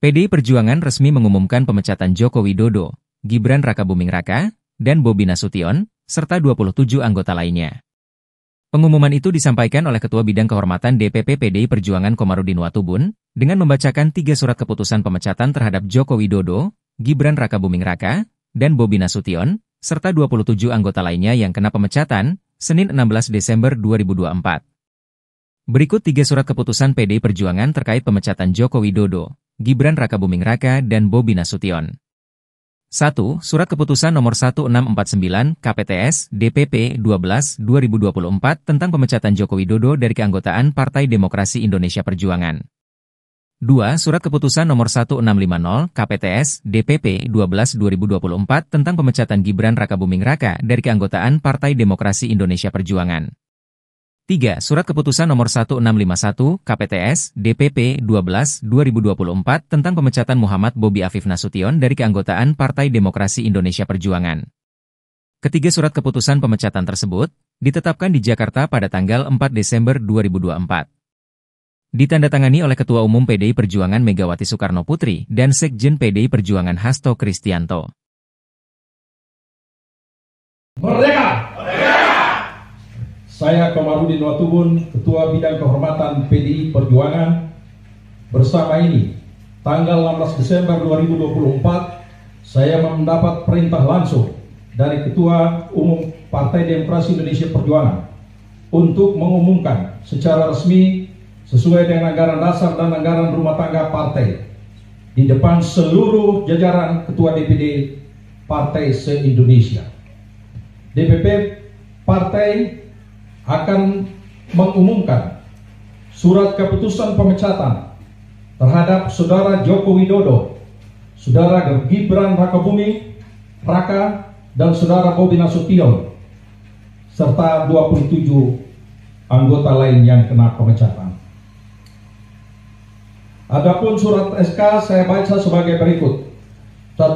PDI Perjuangan resmi mengumumkan pemecatan Joko Widodo, Gibran Rakabuming Raka, dan Bobi Nasution, serta 27 anggota lainnya. Pengumuman itu disampaikan oleh Ketua Bidang Kehormatan DPP PDI Perjuangan Komarudin Watubun, dengan membacakan 3 surat keputusan pemecatan terhadap Joko Widodo, Gibran Rakabuming Raka, dan Bobi Nasution, serta 27 anggota lainnya yang kena pemecatan, Senin 16 Desember 2024. Berikut 3 surat keputusan PDI Perjuangan terkait pemecatan Joko Widodo, Gibran Rakabuming Raka, dan Bobi Nasution. 1. Surat Keputusan Nomor 1649 KPTS DPP 12/2024 tentang pemecatan Joko Widodo dari keanggotaan Partai Demokrasi Indonesia Perjuangan. 2. Surat Keputusan Nomor 1650 KPTS DPP 12/2024 tentang pemecatan Gibran Rakabuming Raka dari keanggotaan Partai Demokrasi Indonesia Perjuangan. 3. Surat Keputusan Nomor 1651 KPTS DPP 12/2024 tentang pemecatan Muhammad Bobi Afif Nasution dari keanggotaan Partai Demokrasi Indonesia Perjuangan. Ketiga surat keputusan pemecatan tersebut ditetapkan di Jakarta pada tanggal 4 Desember 2024. Ditandatangani oleh Ketua Umum PDI Perjuangan Megawati Soekarno Putri dan Sekjen PDI Perjuangan Hasto Kristianto. Merdeka! Saya Komarudin Watubun, Ketua Bidang Kehormatan PDI Perjuangan. Bersama ini, tanggal 16 Desember 2024, saya mendapat perintah langsung dari Ketua Umum Partai Demokrasi Indonesia Perjuangan untuk mengumumkan secara resmi sesuai dengan anggaran dasar dan anggaran rumah tangga partai di depan seluruh jajaran Ketua DPD Partai se-Indonesia. DPP Partai akan mengumumkan surat keputusan pemecatan terhadap Saudara Joko Widodo, Saudara Gibran Rakabuming Raka, dan Saudara Bobi Nasution, serta 27 anggota lain yang kena pemecatan. Adapun surat SK saya baca sebagai berikut. 1.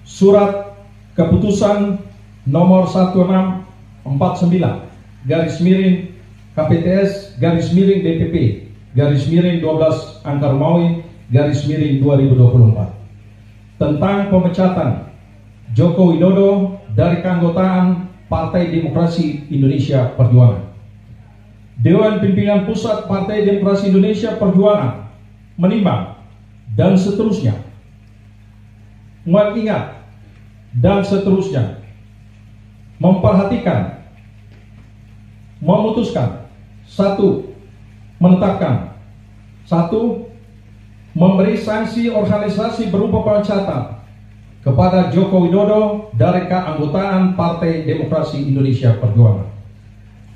Surat keputusan Nomor 1649 KPTS DPP 12 Angkar Maui 2024 tentang pemecatan Joko Widodo dari keanggotaan Partai Demokrasi Indonesia Perjuangan. Dewan Pimpinan Pusat Partai Demokrasi Indonesia Perjuangan menimbang dan seterusnya, mengingat dan seterusnya, memperhatikan, memutuskan, 1. Menetapkan, 1. Memberi sanksi organisasi berupa pemecatan kepada Joko Widodo dari keanggotaan Partai Demokrasi Indonesia Perjuangan.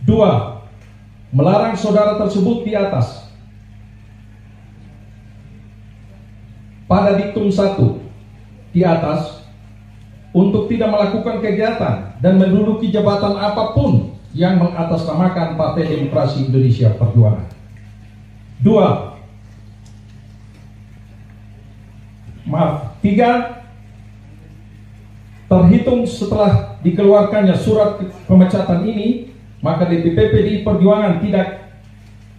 2. Melarang saudara tersebut di atas pada diktum 1 di atas untuk tidak melakukan kegiatan dan menduduki jabatan apapun yang mengatasnamakan Partai Demokrasi Indonesia Perjuangan. 3. Terhitung setelah dikeluarkannya surat pemecatan ini, maka DPP PDI Perjuangan tidak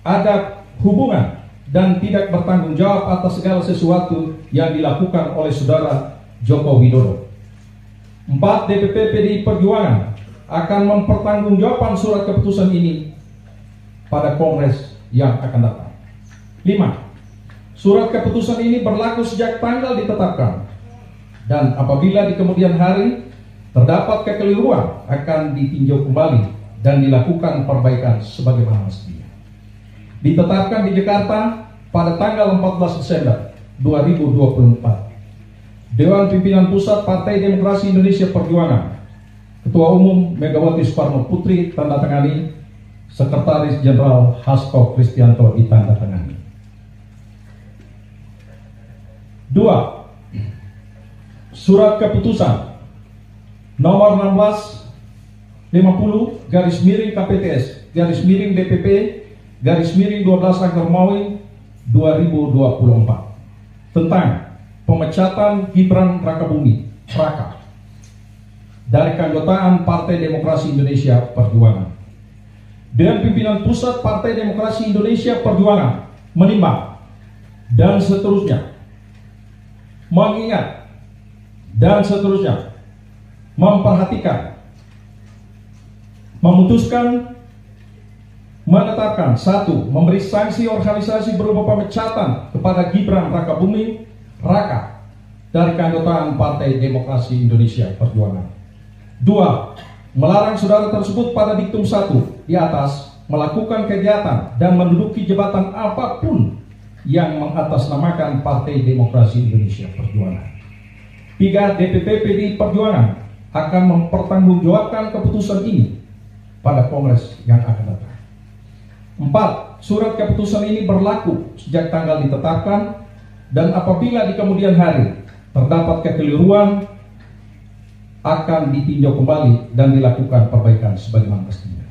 ada hubungan dan tidak bertanggung jawab atas segala sesuatu yang dilakukan oleh Saudara Joko Widodo. 4. DPP PDI Perjuangan akan mempertanggungjawabkan surat keputusan ini pada Kongres yang akan datang. 5. Surat keputusan ini berlaku sejak tanggal ditetapkan, dan apabila di kemudian hari terdapat kekeliruan akan ditinjau kembali dan dilakukan perbaikan sebagaimana mestinya. Ditetapkan di Jakarta pada tanggal 14 Desember 2024. Dewan Pimpinan Pusat Partai Demokrasi Indonesia Perjuangan, Ketua Umum Megawati Soekarno Putri, tanda tangani, Sekretaris Jenderal Hasto Kristianto ditandatangani. 2. Surat keputusan nomor 1650 KPTS DPP 12 Angkar Maui 2024 tentang pemecatan Gibran Rakabuming Raka dari keanggotaan Partai Demokrasi Indonesia Perjuangan. Dewan Pimpinan Pusat Partai Demokrasi Indonesia Perjuangan menimbang, dan seterusnya, mengingat, dan seterusnya, memperhatikan, memutuskan, menetapkan. 1. Memberi sanksi organisasi berupa pemecatan kepada Gibran Rakabuming Raka dari keanggotaan Partai Demokrasi Indonesia Perjuangan. 2. Melarang saudara tersebut pada diktum 1 di atas melakukan kegiatan dan menduduki jabatan apapun yang mengatasnamakan Partai Demokrasi Indonesia Perjuangan. 3. DPP PDI Perjuangan akan mempertanggungjawabkan keputusan ini pada Kongres yang akan datang. 4. Surat keputusan ini berlaku sejak tanggal ditetapkan, dan apabila di kemudian hari terdapat kekeliruan akan ditinjau kembali dan dilakukan perbaikan sebagaimana mestinya.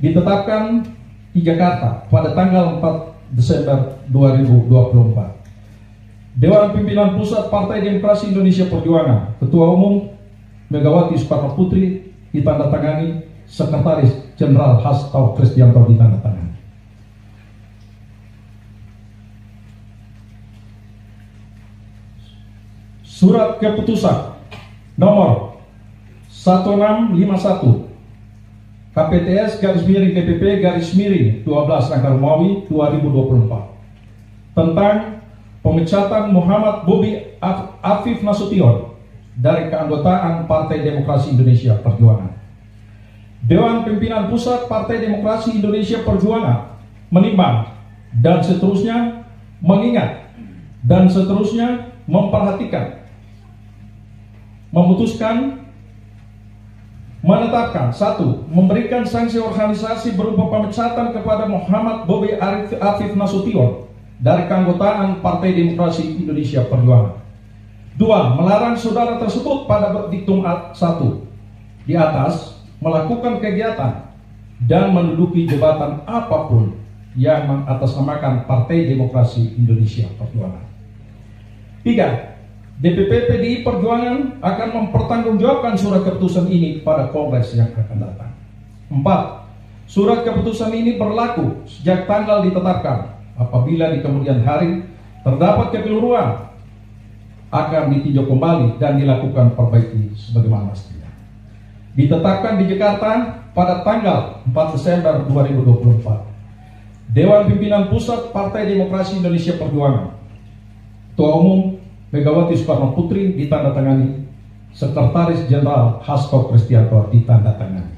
Ditetapkan di Jakarta pada tanggal 4 Desember 2024. Dewan Pimpinan Pusat Partai Demokrasi Indonesia Perjuangan, Ketua Umum Megawati Soekarno Putri ditandatangani, Sekretaris Jenderal Hasto Kristianto ditandatangani. Surat keputusan nomor 1651 KPTS /DPP/12 Angka Romawi 2024 tentang pemecatan Muhammad Bobi Afif Nasution dari keanggotaan Partai Demokrasi Indonesia Perjuangan. Dewan Pimpinan Pusat Partai Demokrasi Indonesia Perjuangan menimbang, dan seterusnya, mengingat, dan seterusnya, memperhatikan, memutuskan, menetapkan. 1. Memberikan sanksi organisasi berupa pemecatan kepada Muhammad Bobi Afif Nasution dari keanggotaan Partai Demokrasi Indonesia Perjuangan. 2. Melarang saudara tersebut pada diktum 1 di atas melakukan kegiatan dan menduduki jabatan apapun yang mengatasnamakan Partai Demokrasi Indonesia Perjuangan. 3. DPP PDI Perjuangan akan mempertanggungjawabkan surat keputusan ini pada Kongres yang akan datang. 4. Surat keputusan ini berlaku sejak tanggal ditetapkan. Apabila di kemudian hari terdapat kekeliruan akan ditinjau kembali dan dilakukan perbaiki sebagaimana mestinya. Ditetapkan di Jakarta pada tanggal 4 Desember 2024. Dewan Pimpinan Pusat Partai Demokrasi Indonesia Perjuangan, Ketua Umum Megawati Soekarno Putri ditandatangani, Sekretaris Jenderal Hasto Kristianto ditandatangani.